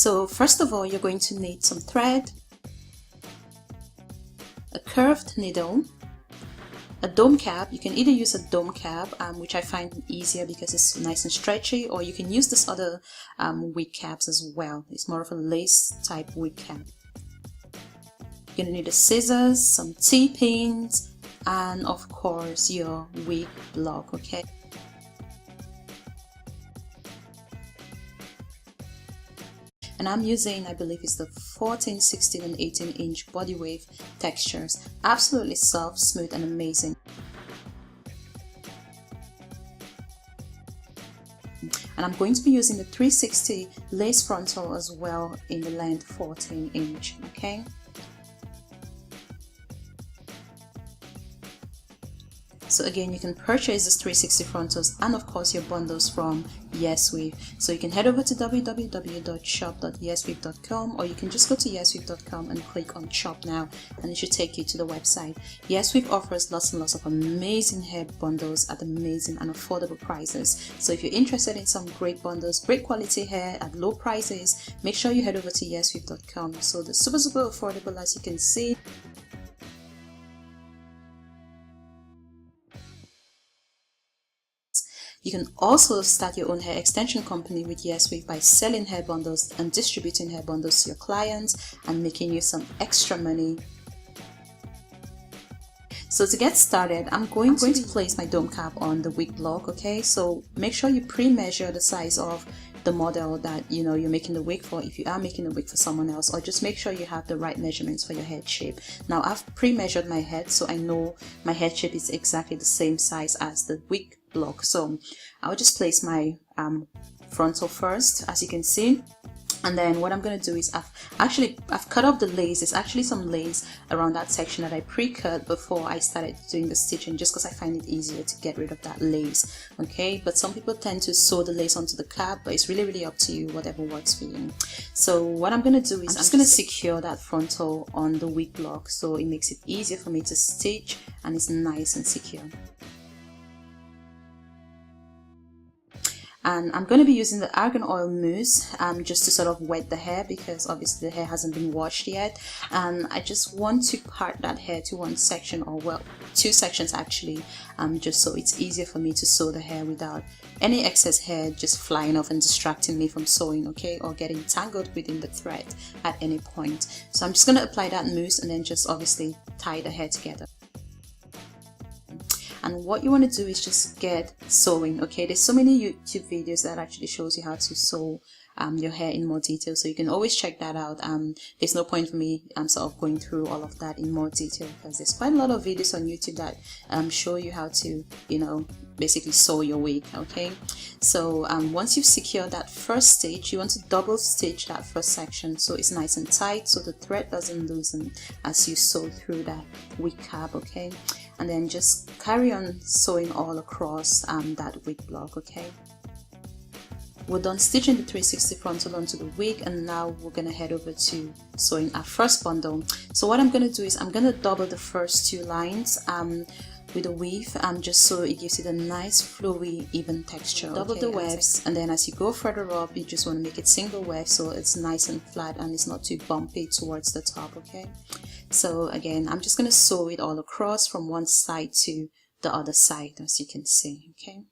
So first of all, you're going to need some thread, a curved needle, a dome cap. You can either use a dome cap, which I find easier because it's nice and stretchy, or you can use this other wig caps as well. It's more of a lace type wig cap. You're gonna need a scissors, some T-pins, and of course your wig block, okay? And I'm using, I believe it's the 14, 16 and 18 inch body wave textures. Absolutely soft, smooth and amazing. And I'm going to be using the 360 lace frontal as well in the length 14 inch, okay? So again, you can purchase this 360 frontals and of course your bundles from YesWeave. So you can head over to www.shop.yesweave.com, or you can just go to yesweave.com and click on shop now, and it should take you to the website. YesWeave offers lots and lots of amazing hair bundles at amazing and affordable prices. So if you're interested in some great bundles, great quality hair at low prices, make sure you head over to yesweave.com. So they're super affordable, as you can see. You can also start your own hair extension company with YesWeave by selling hair bundles and distributing hair bundles to your clients and making you some extra money. So to get started, I'm going to place my dome cap on the wig block, okay? So make sure you pre-measure the size of the model that you're making the wig for, if you are making a wig for someone else, or just make sure you have the right measurements for your head shape. Now I've pre-measured my head, so I know my head shape is exactly the same size as the wig block. So I'll just place my frontal first, as you can see. And then what I'm going to do is I've cut off the lace. There's actually some lace around that section that I pre-cut before I started doing the stitching, just because I find it easier to get rid of that lace, okay? But some people tend to sew the lace onto the cap, but it's really up to you, whatever works for you. So what I'm going to do is I'm just going to secure that frontal on the wig block, so it makes it easier for me to stitch and it's nice and secure. And I'm going to be using the argan oil mousse just to sort of wet the hair, because obviously the hair hasn't been washed yet, and I just want to part that hair to one section, or well, two sections actually, just so it's easier for me to sew the hair without any excess hair just flying off and distracting me from sewing, okay, or getting tangled within the thread at any point. So I'm just going to apply that mousse and then just obviously tie the hair together. And what you want to do is just get sewing, okay? There's so many YouTube videos that actually shows you how to sew your hair in more detail, so you can always check that out. There's no point for me sort of going through all of that in more detail, because there's quite a lot of videos on YouTube that show you how to basically sew your wig, okay? So once you've secured that first stitch, you want to double stitch that first section so it's nice and tight, so the thread doesn't loosen as you sew through that wig cap, okay? And then just carry on sewing all across that wig block, okay? We're done stitching the 360 frontal onto the wig, and now we're gonna head over to sewing our first bundle. So what I'm gonna do is I'm gonna double the first two lines with a weave, just so it gives it a nice flowy even texture. Double the webs, and then as you go further up, you just want to make it single web so it's nice and flat and it's not too bumpy towards the top, okay? So again, I'm just going to sew it all across from one side to the other side, as you can see, okay?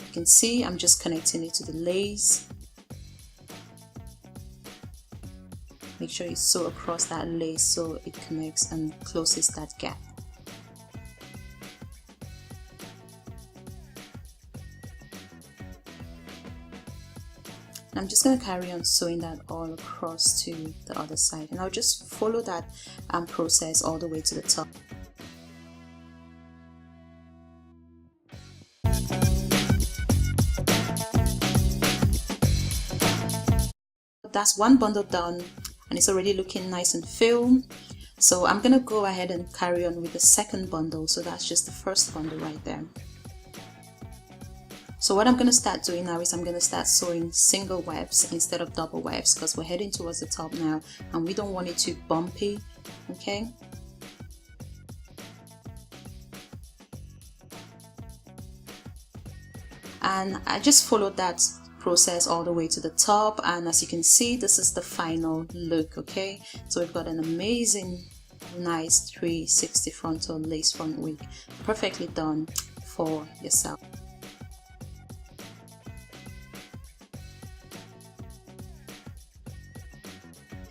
You can see I'm just connecting it to the lace. Make sure you sew across that lace so it connects and closes that gap. And I'm just going to carry on sewing that all across to the other side, and I'll just follow that process all the way to the top. That's one bundle done, and it's already looking nice and filled. So I'm gonna go ahead and carry on with the second bundle. So that's just the first bundle right there. So what I'm going to start doing now is I'm going to start sewing single webs instead of double webs, because we're heading towards the top now and we don't want it too bumpy. Okay, and I just followed that process all the way to the top, and as you can see, this is the final look. Okay, so we've got an amazing nice 360 frontal lace front wig, perfectly done for yourself.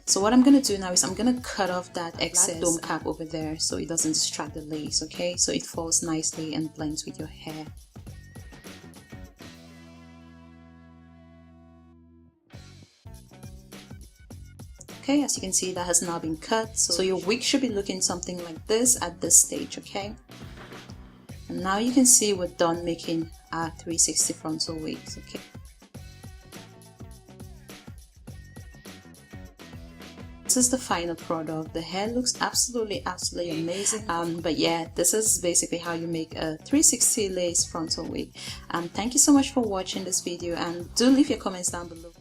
So what I'm going to do now is I'm going to cut off that excess dome cap over there so it doesn't distract the lace, okay? So it falls nicely and blends with your hair. Okay, as you can see, that has now been cut. So your wig should be looking something like this at this stage, okay? And now you can see we're done making our 360 frontal wigs, okay? This is the final product. The hair looks absolutely amazing. But yeah, this is basically how you make a 360 lace frontal wig. Thank you so much for watching this video, and do leave your comments down below.